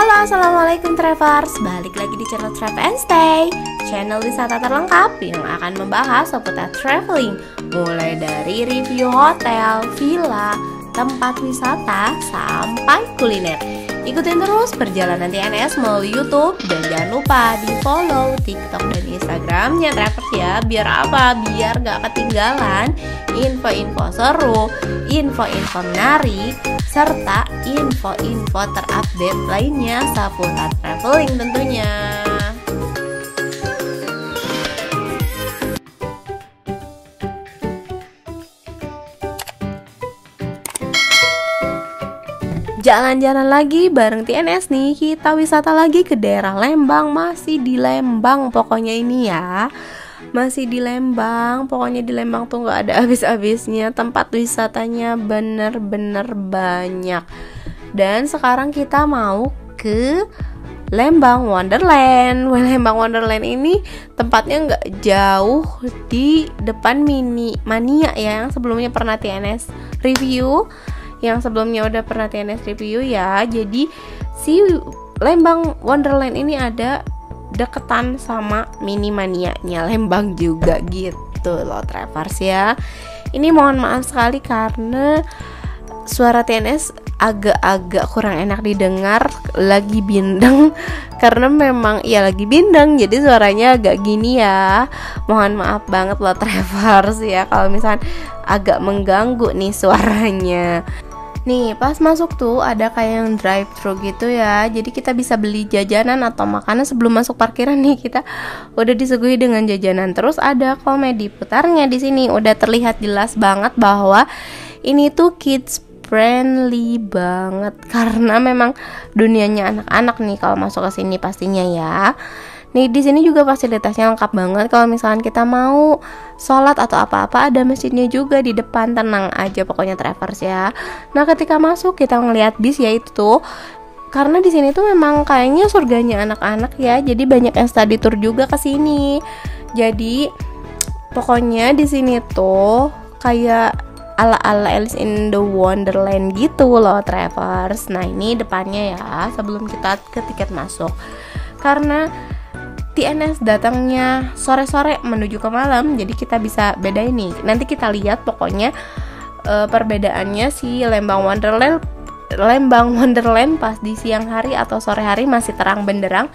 Halo, assalamualaikum Travelers. Balik lagi di channel Travel and Stay, channel wisata terlengkap yang akan membahas seputar traveling, mulai dari review hotel, villa, tempat wisata, sampai kuliner. Ikutin terus perjalanan TNS melalui YouTube, dan jangan lupa di follow TikTok dan Instagramnya Travelers ya. Biar apa? Biar gak ketinggalan info-info seru, info-info menarik, serta info-info terupdate lainnya seputar traveling tentunya. Jalan-jalan lagi bareng TNS nih. Kita wisata lagi ke daerah Lembang. Masih di Lembang pokoknya ini ya. Masih di Lembang. Pokoknya di Lembang tuh gak ada habis-habisnya. Tempat wisatanya bener-bener banyak. Dan sekarang kita mau ke Lembang Wonderland. Lembang Wonderland ini tempatnya gak jauh di depan Mini Mania ya, yang sebelumnya pernah TNS review. Yang sebelumnya udah pernah TNS review ya. Jadi si Lembang Wonderland ini ada deketan sama Mini Mania-nya Lembang juga gitu loh Travelers ya. Ini mohon maaf sekali karena suara TNS agak-agak kurang enak didengar, lagi bindeng. Karena memang ya lagi bindeng, jadi suaranya agak gini ya. Mohon maaf banget loh Travelers ya kalau misalnya agak mengganggu nih suaranya. Nih pas masuk tuh ada kayak yang drive thru gitu ya. Jadi kita bisa beli jajanan atau makanan sebelum masuk parkiran nih, kita udah disuguhi dengan jajanan. Terus ada komedi putarnya di sini. Udah terlihat jelas banget bahwa ini tuh kids friendly banget karena memang dunianya anak-anak nih kalau masuk ke sini pastinya ya. Nih di sini juga fasilitasnya lengkap banget. Kalau misalkan kita mau sholat atau apa-apa, ada masjidnya juga di depan. Tenang aja pokoknya Travelers ya. Nah ketika masuk kita ngeliat bis ya itu tuh, karena di sini tuh memang kayaknya surganya anak-anak ya. Jadi banyak yang study tour juga ke sini. Jadi pokoknya di sini tuh kayak ala-ala Alice in the Wonderland gitu loh Travelers. Nah ini depannya ya sebelum kita ke tiket masuk. Karena TNS datangnya sore-sore menuju ke malam, jadi kita bisa bedain nih. Nanti kita lihat pokoknya perbedaannya si Lembang Wonderland pas di siang hari atau sore hari masih terang benderang.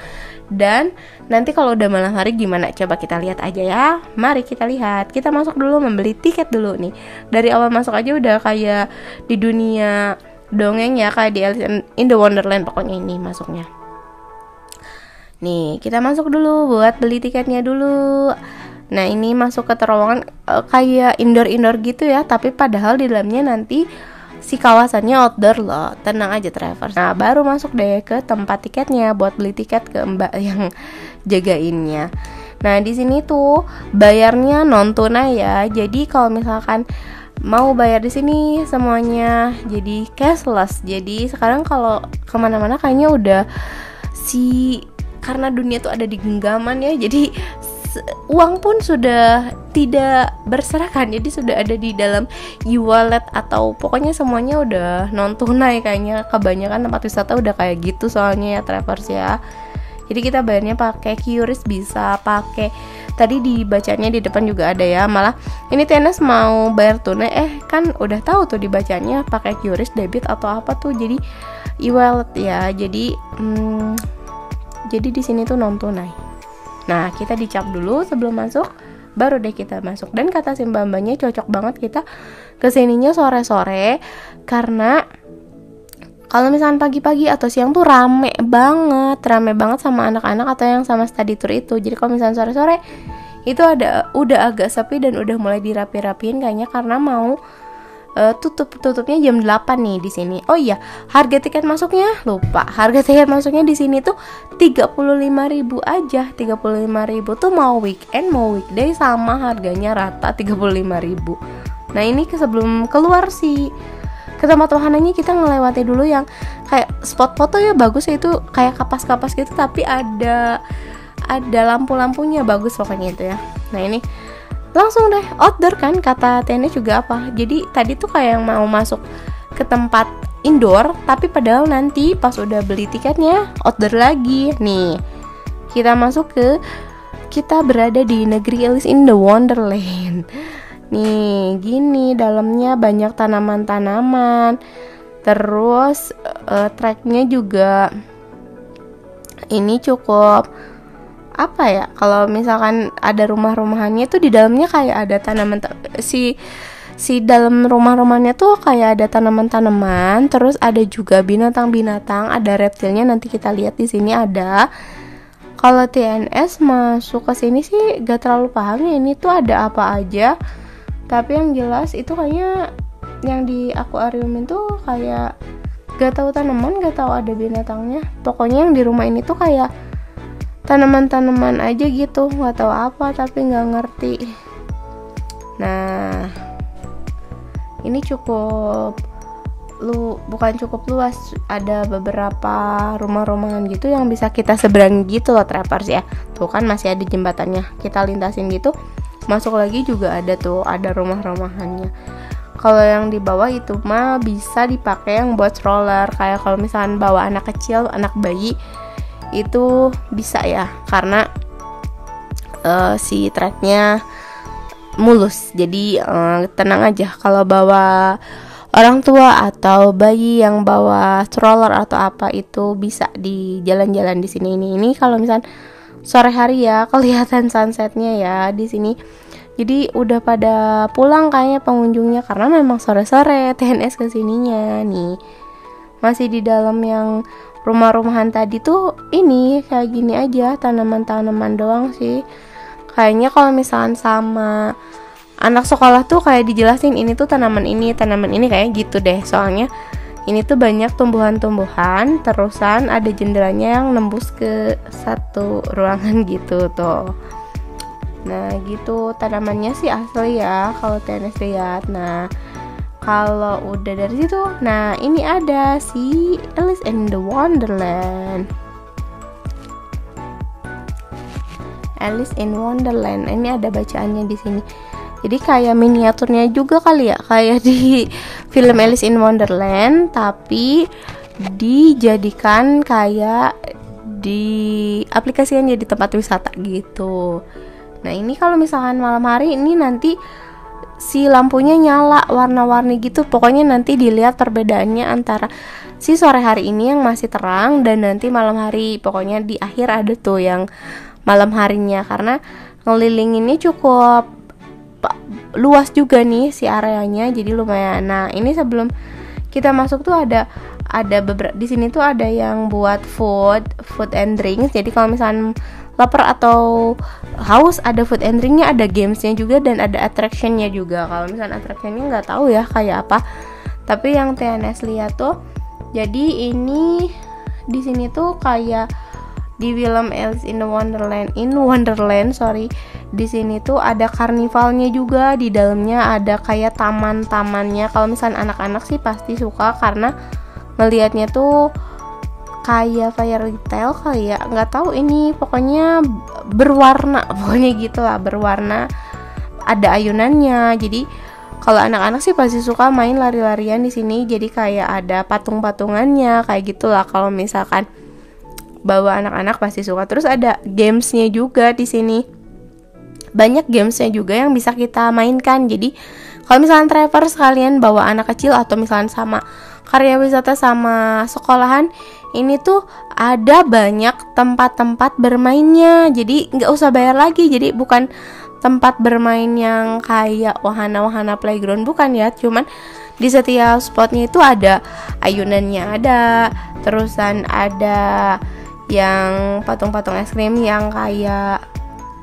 Dan nanti kalau udah malam hari gimana, coba kita lihat aja ya. Mari kita lihat. Kita masuk dulu, membeli tiket dulu nih. Dari awal masuk aja udah kayak di dunia dongeng ya, kayak di Alice in the Wonderland pokoknya ini masuknya. Nih kita masuk dulu buat beli tiketnya dulu. Nah ini masuk ke terowongan kayak indoor gitu ya, tapi padahal di dalamnya nanti si kawasannya outdoor loh. Tenang aja Travelers. Nah baru masuk deh ke tempat tiketnya buat beli tiket ke mbak yang jagainnya. Nah di sini tuh bayarnya non tunai ya. Jadi kalau misalkan mau bayar di sini semuanya jadi cashless. Jadi sekarang kalau kemana-mana kayaknya udah karena dunia tuh ada di genggaman ya, jadi uang pun sudah tidak berserakan, jadi sudah ada di dalam e-wallet atau pokoknya semuanya udah non tunai kayaknya. Kebanyakan tempat wisata udah kayak gitu soalnya ya Travelers ya. Jadi kita bayarnya pakai QRIS, bisa pakai, tadi dibacanya di depan juga ada ya. Malah ini TNS mau bayar tunai, kan udah tahu tuh dibacanya pakai QRIS, debit atau apa tuh, jadi e-wallet ya. Jadi di sini tuh non tunai. Nah kita dicap dulu sebelum masuk, baru deh kita masuk. Dan kata si mbak-mbaknya cocok banget kita kesininya sore-sore, karena kalau misalnya pagi-pagi atau siang tuh rame banget sama anak-anak atau yang sama study tour itu. Jadi kalau misalnya sore-sore itu udah agak sepi dan udah mulai dirapi-rapiin kayaknya, karena mau tutupnya jam 8 nih di sini. Oh iya, harga tiket masuknya lupa. Harga tiket masuknya di sini tuh 35.000 aja. 35.000 tuh mau weekend mau weekday sama harganya rata 35.000. Nah, ini sebelum keluar sih ke tempat wahananya kita ngelewati dulu yang kayak spot foto ya, bagus ya, itu kayak kapas-kapas gitu tapi ada lampu-lampunya, bagus pokoknya itu ya. Nah, ini langsung deh outdoor kan kata TNS juga apa. Jadi tadi tuh kayak yang mau masuk ke tempat indoor, tapi padahal nanti pas udah beli tiketnya outdoor lagi. Nih, kita berada di negeri Alice in the Wonderland. Nih, gini dalamnya banyak tanaman-tanaman. Terus tracknya juga ini cukup apa ya? Kalau misalkan ada rumah-rumahannya tuh di dalamnya kayak ada tanaman si dalam rumah-rumahnya tuh kayak ada tanaman-tanaman, terus ada juga binatang-binatang, ada reptilnya nanti kita lihat di sini ada. Kalau TNS masuk ke sini sih gak terlalu paham ya ini tuh ada apa aja. Tapi yang jelas itu kayaknya yang di akuarium itu kayak gak tahu tanaman, gak tahu ada binatangnya. Pokoknya yang di rumah ini tuh kayak tanaman-tanaman aja gitu, gak tahu apa tapi gak ngerti. Nah, ini bukan cukup luas, ada beberapa rumah-rumahan gitu yang bisa kita seberangi gitu loh trappers ya. Tuh kan masih ada jembatannya, kita lintasin gitu, masuk lagi juga ada tuh, ada rumah-rumahannya. Kalau yang di bawah itu mah bisa dipakai yang buat stroller, kayak kalau misalkan bawa anak kecil, anak bayi itu bisa ya, karena si tracknya mulus, jadi tenang aja kalau bawa orang tua atau bayi yang bawa stroller atau apa itu bisa di jalan-jalan di sini. Ini kalau misal sore hari ya kelihatan sunsetnya ya di sini. Jadi udah pada pulang kayaknya pengunjungnya karena memang sore-sore TNS kesininya nih. Masih di dalam yang rumah-rumahan tadi tuh ini kayak gini aja, tanaman-tanaman doang sih. Kayaknya kalau misalkan sama anak sekolah tuh kayak dijelasin ini tuh tanaman ini kayak gitu deh. Soalnya ini tuh banyak tumbuhan-tumbuhan, terusan ada jendelanya yang nembus ke satu ruangan gitu tuh. Nah gitu, tanamannya sih asli ya kalau TNS lihat. Nah kalau udah dari situ, nah ini ada si Alice in the Wonderland. Alice in Wonderland. Ini ada bacaannya di sini. Jadi kayak miniaturnya juga kali ya, kayak di film Alice in Wonderland, tapi dijadikan kayak di aplikasikan jadi tempat wisata gitu. Nah ini kalau misalkan malam hari ini nanti si lampunya nyala warna-warni gitu. Pokoknya nanti dilihat perbedaannya antara si sore hari ini yang masih terang dan nanti malam hari. Pokoknya di akhir ada tuh yang malam harinya, karena ngelilinginnya cukup luas juga nih si areanya, jadi lumayan. Nah ini sebelum kita masuk tuh ada beberapa di sini tuh ada yang buat food and drinks. Jadi kalau misalnya lapar atau haus ada food and drinknya, ada gamesnya juga dan ada attractionnya juga. Kalau misalnya attractionnya nggak tahu ya kayak apa, tapi yang TNS lihat tuh, jadi ini di sini tuh kayak di film Alice in Wonderland, di sini tuh ada karnivalnya juga, di dalamnya ada kayak taman-tamannya. Kalau misalnya anak-anak sih pasti suka karena ngelihatnya tuh kayak fairy tale kali ya, nggak tahu ini, pokoknya berwarna, pokoknya gitulah berwarna, ada ayunannya. Jadi kalau anak-anak sih pasti suka main lari-larian di sini. Jadi kayak ada patung-patungannya kayak gitulah. Kalau misalkan bawa anak-anak pasti suka. Terus ada gamesnya juga di sini. Banyak gamesnya juga yang bisa kita mainkan. Jadi kalau misalnya traveler sekalian bawa anak kecil atau misalnya sama karya wisata sama sekolahan, ini tuh ada banyak tempat-tempat bermainnya. Jadi nggak usah bayar lagi. Jadi bukan tempat bermain yang kayak wahana-wahana playground, bukan ya. Cuman di setiap spotnya itu ada ayunannya, ada terusan ada yang patung-patung es krim yang kayak,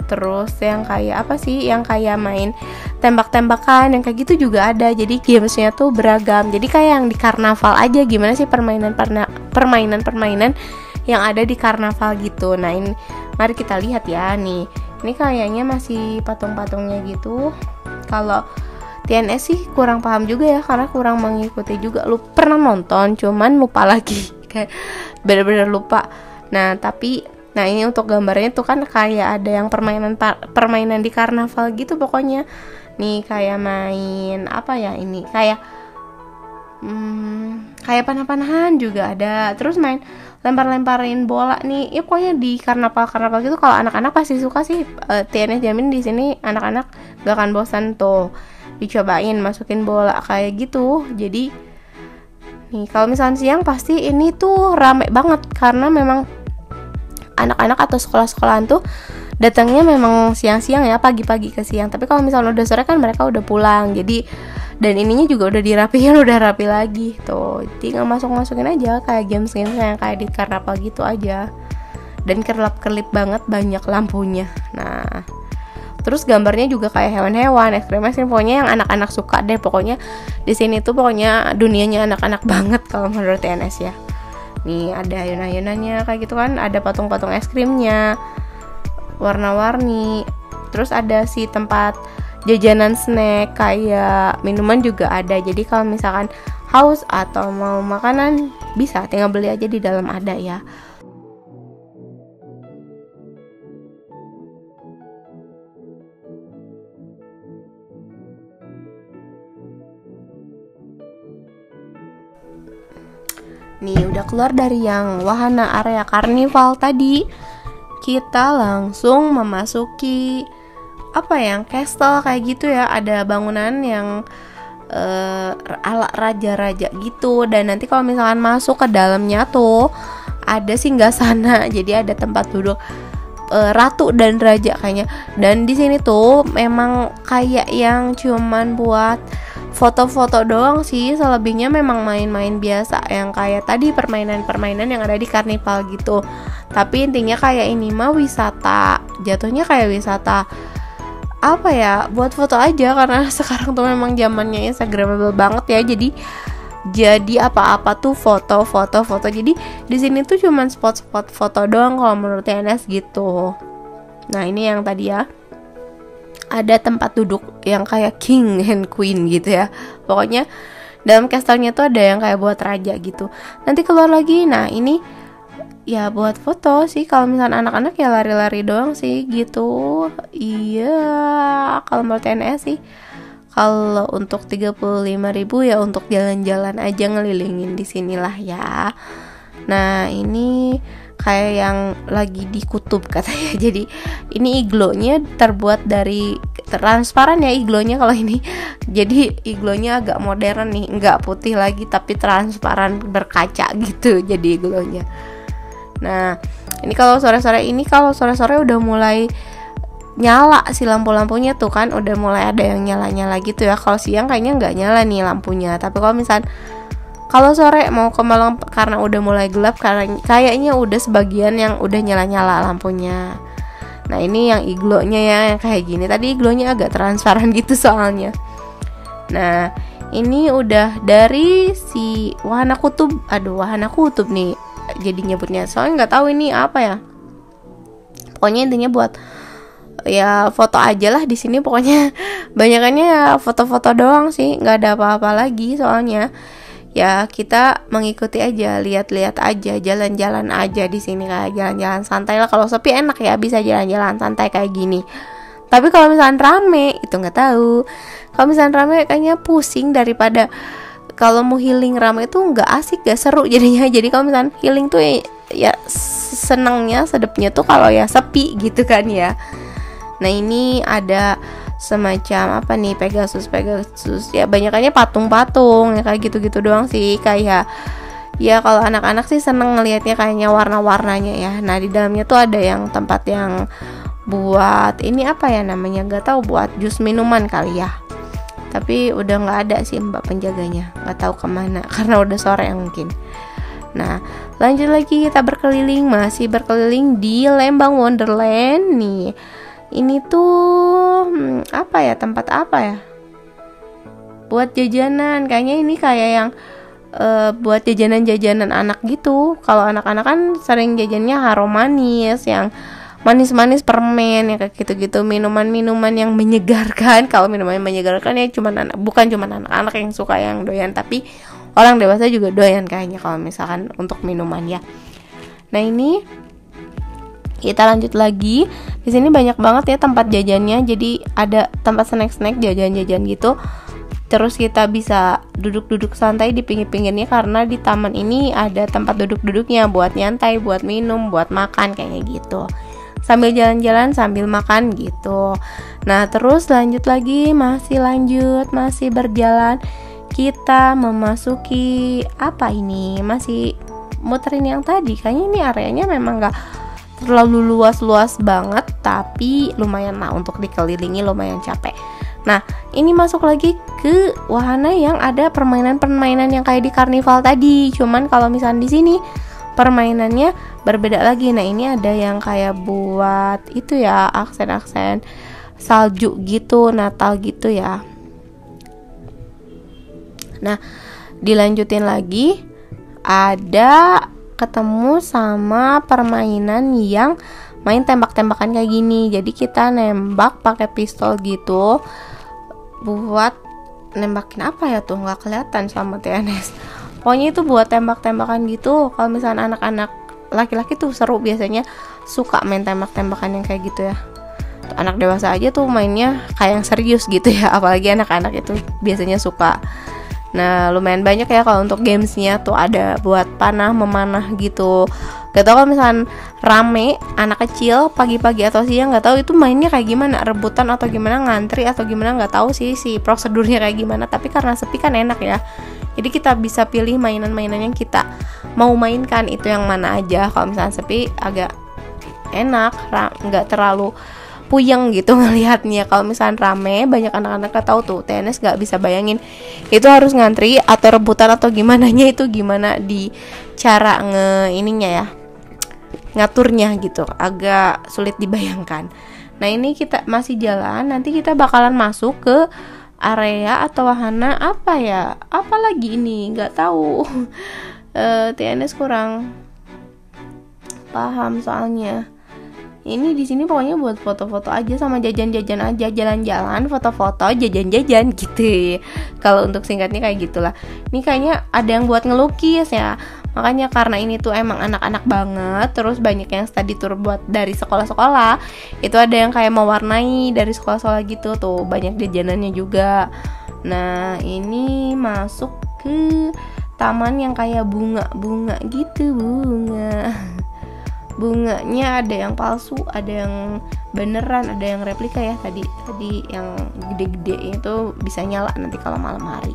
terus yang kayak apa sih, yang kayak main tembak-tembakan yang kayak gitu juga ada. Jadi gamesnya tuh beragam, jadi kayak yang di karnaval aja, gimana sih permainan-permainan yang ada di karnaval gitu. Nah ini mari kita lihat ya. Nih ini kayaknya masih patung-patungnya gitu. Kalau TNS sih kurang paham juga ya, karena kurang mengikuti juga. Lu pernah nonton cuman lupa lagi, kayak bener-bener lupa. Nah tapi ini untuk gambarnya tuh kan kayak ada yang permainan di karnaval gitu pokoknya. Nih kayak main apa ya, ini kayak Kayak panah-panahan juga ada, terus main lempar-lemparin bola nih. Ya pokoknya di karnaval gitu kalau anak-anak pasti suka sih. TNS jamin di sini anak-anak gak akan bosan tuh dicobain masukin bola kayak gitu. Jadi nih kalau misalnya siang pasti ini tuh rame banget karena memang anak-anak atau sekolah-sekolahan tuh datangnya memang siang-siang ya, pagi-pagi ke siang. Tapi kalau misalnya udah sore kan mereka udah pulang. Jadi dan ininya juga udah dirapiin, udah rapi lagi tuh. Tinggal masukin aja kayak games yang kayak di karnaval gitu aja. Dan kerlap-kerlip banget, banyak lampunya. Nah, terus gambarnya juga kayak hewan-hewan, ekstrim pokoknya yang anak-anak suka deh. Pokoknya di sini tuh pokoknya dunianya anak-anak banget kalau menurut TNS ya. Nih ada ayunan-ayunannya kayak gitu kan, ada patung-patung es krimnya warna-warni. Terus ada si tempat jajanan snack kayak minuman juga ada. Jadi kalau misalkan haus atau mau makanan bisa tinggal beli aja, di dalam ada ya. Nih udah keluar dari yang wahana area karnival tadi, kita langsung memasuki apa yang castle kayak gitu ya. Ada bangunan yang ala raja-raja gitu. Dan nanti kalau misalkan masuk ke dalamnya tuh ada singgasana. Jadi ada tempat duduk ratu dan raja kayaknya. Dan di sini tuh memang kayak yang cuman buat foto-foto doang sih. Selebihnya memang main-main biasa yang kayak tadi permainan-permainan yang ada di karnival gitu. Tapi intinya kayak ini mah wisata, jatuhnya kayak wisata apa ya, buat foto aja karena sekarang tuh memang zamannya instagramable banget ya. Jadi apa-apa tuh foto. Jadi di sini tuh cuman spot-spot foto doang kalau menurut TNS gitu. Nah ini yang tadi ya, ada tempat duduk yang kayak king and queen gitu ya. Pokoknya dalam castle-nya tuh ada yang kayak buat raja gitu. Nanti keluar lagi. Nah ini ya buat foto sih. Kalau misalnya anak-anak ya lari-lari doang sih gitu. Iya, kalau menurut TNS sih. Kalau untuk 35.000 ya untuk jalan-jalan aja ngelilingin di sinilah ya. Nah ini kayak yang lagi di kutub katanya. Jadi ini iglonya terbuat dari transparan ya iglonya kalau ini. Jadi iglonya agak modern nih, nggak putih lagi tapi transparan berkaca gitu jadi iglonya. Nah ini kalau sore-sore udah mulai nyala si lampu-lampunya tuh kan, udah mulai ada yang nyala-nyala gitu ya. Kalau siang kayaknya nggak nyala nih lampunya, tapi kalau sore mau ke malam karena udah mulai gelap, karena kayaknya udah sebagian yang udah nyala-nyala lampunya. Nah ini yang iglonya ya yang kayak gini. Tadi iglonya agak transparan gitu soalnya. Nah ini udah dari si wahana kutub. Aduh wahana kutub nih jadi nyebutnya, soalnya nggak tahu ini apa ya. Pokoknya intinya buat ya foto aja lah di sini. Pokoknya banyakannya ya foto-foto doang sih, nggak ada apa-apa lagi. Soalnya ya kita mengikuti aja, lihat-lihat aja, jalan-jalan aja di sini kayak jalan-jalan santai lah. Kalau sepi enak ya bisa jalan-jalan santai kayak gini. Tapi kalau misalnya rame itu nggak tahu. Kalau misalnya rame kayaknya pusing, daripada kalau mau healing rame itu nggak asik, nggak seru jadinya. Jadi kalau misalnya healing tuh ya senangnya sedepnya tuh kalau ya sepi gitu kan ya. Nah ini ada semacam apa nih, Pegasus ya, banyakannya patung-patung ya kayak gitu-gitu doang sih. Kayak ya kalau anak-anak sih seneng ngelihatnya kayaknya warna-warnanya ya. Nah di dalamnya tuh ada yang tempat yang buat ini apa ya namanya, nggak tahu, buat jus minuman kali ya. Tapi udah nggak ada sih mbak penjaganya, nggak tahu kemana karena udah sore mungkin. Nah lanjut lagi, kita masih berkeliling di Lembang Wonderland nih. Ini tuh apa ya, tempat apa ya, buat jajanan. Kayaknya ini kayak yang buat jajanan anak gitu. Kalau anak-anak kan sering jajannya harum manis, yang manis-manis, permen ya kayak gitu-gitu, minuman-minuman yang menyegarkan. Kalau minuman yang menyegarkan ya bukan cuma anak-anak yang suka yang doyan, tapi orang dewasa juga doyan kayaknya kalau misalkan untuk minuman ya. Nah ini kita lanjut lagi. Di sini banyak banget ya tempat jajannya. Jadi ada tempat snack-snack, jajan-jajan gitu. Terus kita bisa duduk-duduk santai di pinggir-pinggirnya karena di taman ini ada tempat duduk-duduknya buat nyantai, buat minum, buat makan kayak gitu. Sambil jalan-jalan sambil makan gitu. Nah, terus lanjut lagi, masih berjalan. Kita memasuki apa ini? Masih muterin yang tadi. Kayaknya ini areanya memang gak terlalu luas-luas banget, tapi lumayan lah untuk dikelilingi, lumayan capek. Nah, ini masuk lagi ke wahana yang ada permainan-permainan yang kayak di karnival tadi. Cuman kalau misalnya di sini permainannya berbeda lagi. Nah, ini ada yang kayak buat itu ya, aksen-aksen salju gitu, Natal gitu ya. Nah, dilanjutin lagi ada ketemu sama permainan yang main tembak-tembakan kayak gini. Jadi kita nembak pakai pistol gitu. Buat nembakin apa ya tuh, nggak kelihatan sama TNS. Pokoknya itu buat tembak-tembakan gitu. Kalau misalnya anak-anak laki-laki tuh seru, biasanya suka main tembak-tembakan yang kayak gitu ya. Anak dewasa aja tuh mainnya kayak yang serius gitu ya, apalagi anak-anak itu biasanya suka. Nah, lumayan banyak ya kalau untuk gamesnya tuh, ada buat panah memanah gitu. Gak tau kalau misalnya rame anak kecil pagi-pagi atau siang, gak tahu itu mainnya kayak gimana, rebutan atau gimana, ngantri atau gimana, gak tahu sih prosedurnya kayak gimana. Tapi karena sepi kan enak ya, jadi kita bisa pilih mainan-mainan yang kita mau mainkan, itu yang mana aja. Kalau misalnya sepi agak enak, gak terlalu puyeng gitu ngelihatnya. Kalau misalnya rame banyak anak-anak, gak tahu tuh TNS gak bisa bayangin itu harus ngantri atau rebutan atau gimana di cara ininya ya, ngaturnya gitu, agak sulit dibayangkan. Nah, ini kita masih jalan, nanti kita bakalan masuk ke area atau wahana apa ya, apa lagi ini nggak tahu. TNS kurang paham soalnya. Ini di sini pokoknya buat foto-foto aja sama jajan-jajan aja, jalan-jalan, foto-foto, jajan-jajan gitu. Kalau untuk singkatnya kayak gitulah. Ini kayaknya ada yang buat ngelukis ya. Makanya karena ini tuh emang anak-anak banget, terus banyak yang study tour buat dari sekolah-sekolah. Itu ada yang kayak mewarnai dari sekolah-sekolah gitu tuh, banyak jajanannya juga. Nah, ini masuk ke taman yang kayak bunga-bunga gitu, bunganya ada yang palsu, ada yang beneran, ada yang replika ya. Tadi yang gede-gede itu bisa nyala nanti kalau malam hari.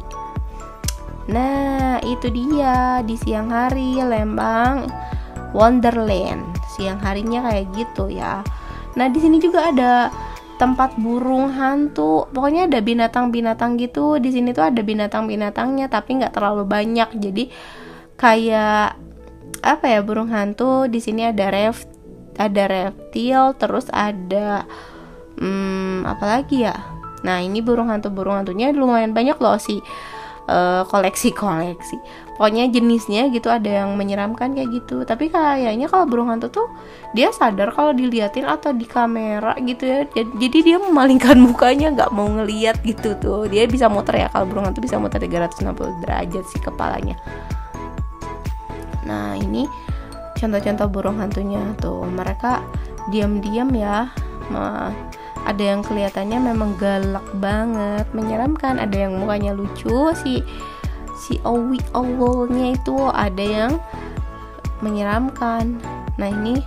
Nah, itu dia di siang hari Lembang Wonderland. Siang harinya kayak gitu ya. Nah, di sini juga ada tempat burung hantu. Pokoknya ada binatang-binatang gitu. Di sini tuh ada binatang-binatangnya tapi nggak terlalu banyak. Jadi kayak apa ya, burung hantu. Di sini ada reptil, terus ada apa lagi ya. Nah, ini burung hantunya lumayan banyak loh sih. Koleksi pokoknya jenisnya gitu, ada yang menyeramkan kayak gitu. Tapi kayaknya kalau burung hantu tuh dia sadar kalau diliatin atau di kamera gitu ya, jadi dia memalingkan mukanya, nggak mau ngeliat gitu tuh. Dia bisa muter ya, kalau burung hantu bisa muter 360 derajat sih kepalanya. Nah, ini contoh-contoh burung hantunya tuh, mereka diam-diam ya. Ada yang kelihatannya memang galak banget, menyeramkan. Ada yang mukanya lucu, si owl-nya itu ada yang menyeramkan. Nah, ini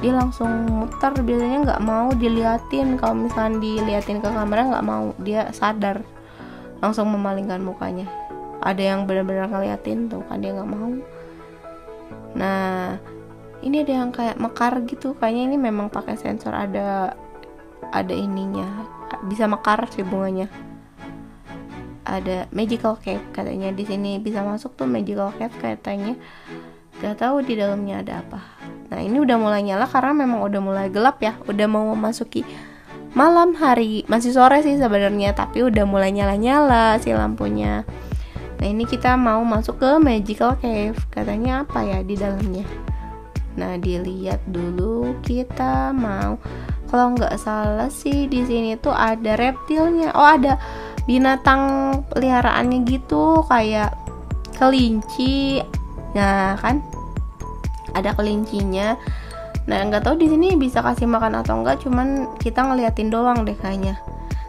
dia langsung muter, biasanya nggak mau diliatin. Kalau misalnya diliatin ke kamera nggak mau, dia sadar langsung memalingkan mukanya. Ada yang benar-benar ngeliatin tuh kan, dia nggak mau. Nah, ini ada yang kayak mekar gitu, kayaknya ini memang pakai sensor, ada ininya, bisa mekar sih bunganya. Ada magical cave katanya, di sini bisa masuk tuh magical cave katanya. Gak tahu di dalamnya ada apa. Nah, ini udah mulai nyala karena memang udah mulai gelap ya, udah mau memasuki malam hari. Masih sore sih sebenarnya, tapi udah mulai nyala-nyala si lampunya. Nah, ini kita mau masuk ke magical cave, katanya apa ya di dalamnya. Nah, dilihat dulu, kita mau. Kalau nggak salah sih di sini tuh ada reptilnya. Oh, ada binatang peliharaannya gitu, kayak kelinci. Nah, kan ada kelincinya. Nah, nggak tahu di sini bisa kasih makan atau enggak, cuman kita ngeliatin doang deh kayaknya.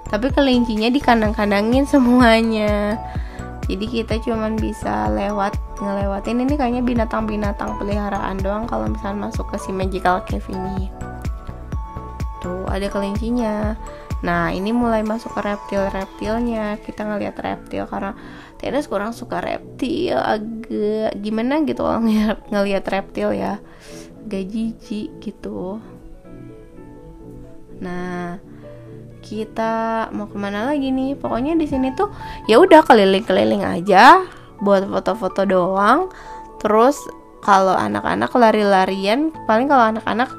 tapi kelincinya dikandang-kandangin semuanya. Jadi kita cuman bisa ngelewatin ini kayaknya binatang-binatang peliharaan doang kalau misalnya masuk ke si Magical Cave ini. Tuh ada kelincinya. Nah ini mulai masuk ke reptil-reptilnya. Kita ngelihat reptil karena Tenes kurang suka reptil, agak gimana gitu kalau ngelihat reptil ya, agak jijik gitu. Nah kita mau kemana lagi nih? Pokoknya di sini tuh ya udah keliling-keliling aja buat foto-foto doang. Terus kalau anak-anak lari-larian, paling kalau anak-anak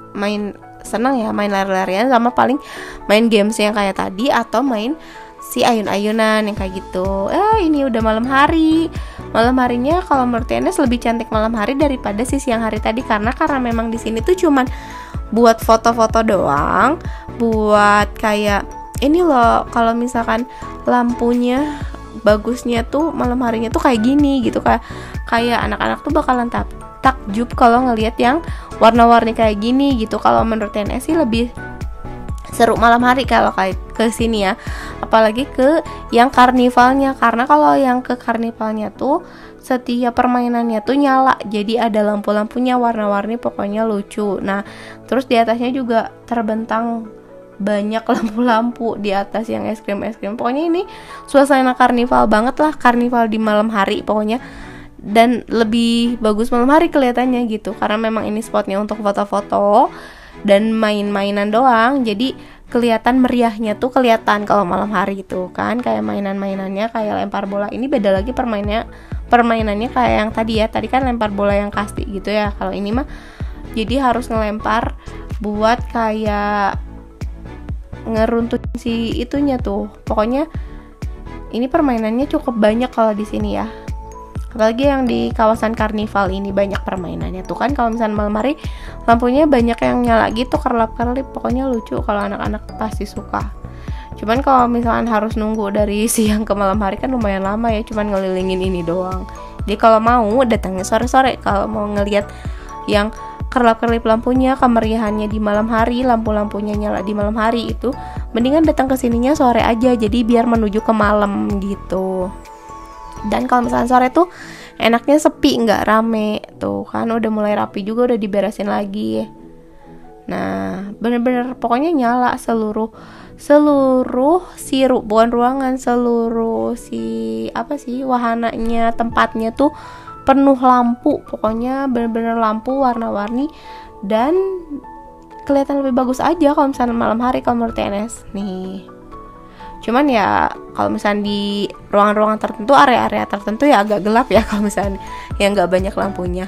senang ya main lari-larian sama paling main games yang kayak tadi atau main si ayun-ayunan yang kayak gitu. Ini udah malam hari. Malam harinya kalau menurut Enes lebih cantik malam hari daripada si siang hari tadi karena memang di sini tuh cuman buat foto-foto doang, buat kayak ini loh kalau misalkan lampunya bagusnya tuh malam harinya tuh kayak gini gitu, kayak anak-anak tuh bakalan takjub kalau ngelihat yang warna-warni kayak gini gitu. Kalau menurut Enes sih lebih seru malam hari kalau kayak ke sini ya, apalagi ke yang karnivalnya, karena kalau yang ke karnivalnya tuh setiap permainannya tuh nyala, jadi ada lampu-lampunya warna-warni, pokoknya lucu. Nah terus di atasnya juga terbentang banyak lampu-lampu di atas yang es krim. Pokoknya ini suasana karnival banget lah, karnival di malam hari pokoknya, dan lebih bagus malam hari kelihatannya gitu karena memang ini spotnya untuk foto-foto dan main-mainan doang, jadi kelihatan meriahnya tuh kelihatan kalau malam hari itu kan. Kayak mainan-mainannya kayak lempar bola, ini beda lagi permainannya kayak yang tadi ya, tadi kan lempar bola yang kasti gitu ya, kalau ini mah jadi harus ngelempar buat kayak ngeruntuhin si itunya tuh. Pokoknya ini permainannya cukup banyak kalau di sini ya, apalagi yang di kawasan karnival ini banyak permainannya tuh kan. Kalau misalnya malam hari lampunya banyak yang nyala gitu, kerlap-kerlip, pokoknya lucu, kalau anak-anak pasti suka. Cuman kalau misalkan harus nunggu dari siang ke malam hari kan lumayan lama ya, cuman ngelilingin ini doang. Jadi kalau mau datangnya sore-sore, kalau mau ngelihat yang kerlap-kerlip lampunya, kemeriahannya di malam hari, lampu-lampunya nyala di malam hari itu, mendingan datang ke sininya sore aja, jadi biar menuju ke malam gitu. Dan kalau misalnya sore tuh enaknya sepi, nggak rame tuh kan, udah mulai rapi juga, udah diberesin lagi. Nah bener-bener pokoknya nyala seluruh bukan ruangan, seluruh wahananya, tempatnya tuh penuh lampu, pokoknya bener-bener lampu warna-warni dan kelihatan lebih bagus aja kalau misalnya malam hari kalau menurut TNS nih. Cuman ya kalau misalnya di ruangan-ruangan tertentu, area-area tertentu ya agak gelap ya kalau misalnya yang nggak banyak lampunya.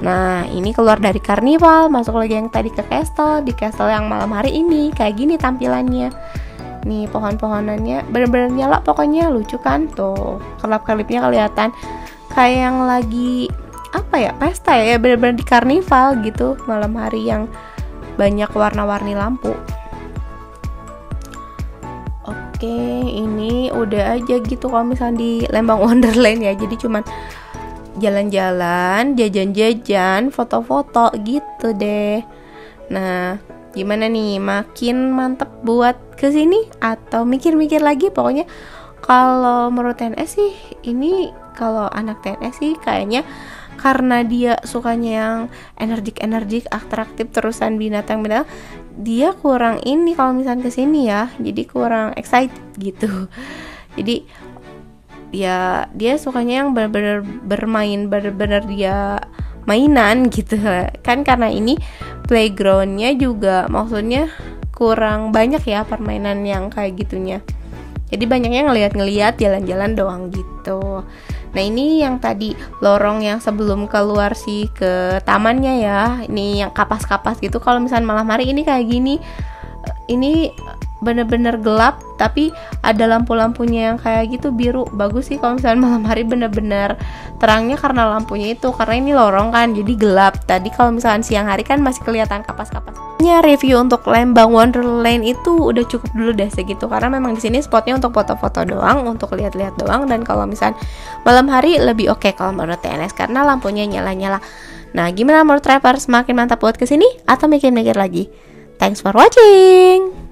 Nah ini keluar dari karnival, masuk lagi yang tadi ke castle. Di castle yang malam hari ini kayak gini tampilannya. Nih pohon-pohonannya bener-bener nyala, pokoknya lucu kan tuh, kelap-kelipnya kelihatan kayak yang lagi pesta ya, bener-bener di karnival gitu malam hari yang banyak warna-warni lampu. Oke, ini udah aja gitu kalau misalnya di Lembang Wonderland ya, jadi cuman jalan-jalan, jajan-jajan, foto-foto gitu deh. Nah gimana nih, makin mantep buat kesini atau mikir-mikir lagi? Pokoknya kalau menurut TNS sih ini, kalau anak TNS sih kayaknya karena dia sukanya yang energik, atraktif, terusan binatang-binatang, dia kurang ini kalau misalnya kesini ya, jadi kurang excited gitu. Jadi ya dia sukanya yang benar-benar bermain, benar-benar dia mainan gitu kan, karena ini playgroundnya juga maksudnya kurang banyak ya permainan yang kayak gitunya, jadi banyaknya ngeliat-ngeliat, jalan-jalan doang gitu. Nah ini yang tadi lorong yang sebelum keluar sih ke tamannya ya, ini yang kapas-kapas gitu. Kalau misalnya malam hari ini kayak gini, ini bener-bener gelap tapi ada lampu-lampunya yang kayak gitu biru, bagus sih. Kalau misalnya malam hari bener-bener terangnya karena lampunya itu, karena ini lorong kan jadi gelap. Tadi kalau misalnya siang hari kan masih kelihatan kapas-kapas. Review untuk Lembang Wonderland itu udah cukup dulu deh segitu, karena memang di sini spotnya untuk foto-foto doang, untuk lihat-lihat doang. Dan kalau misalnya malam hari lebih oke kalau menurut TNS karena lampunya nyala-nyala. Nah gimana menurut Trevor, semakin mantap buat kesini atau mikir-mikir lagi? Thanks for watching.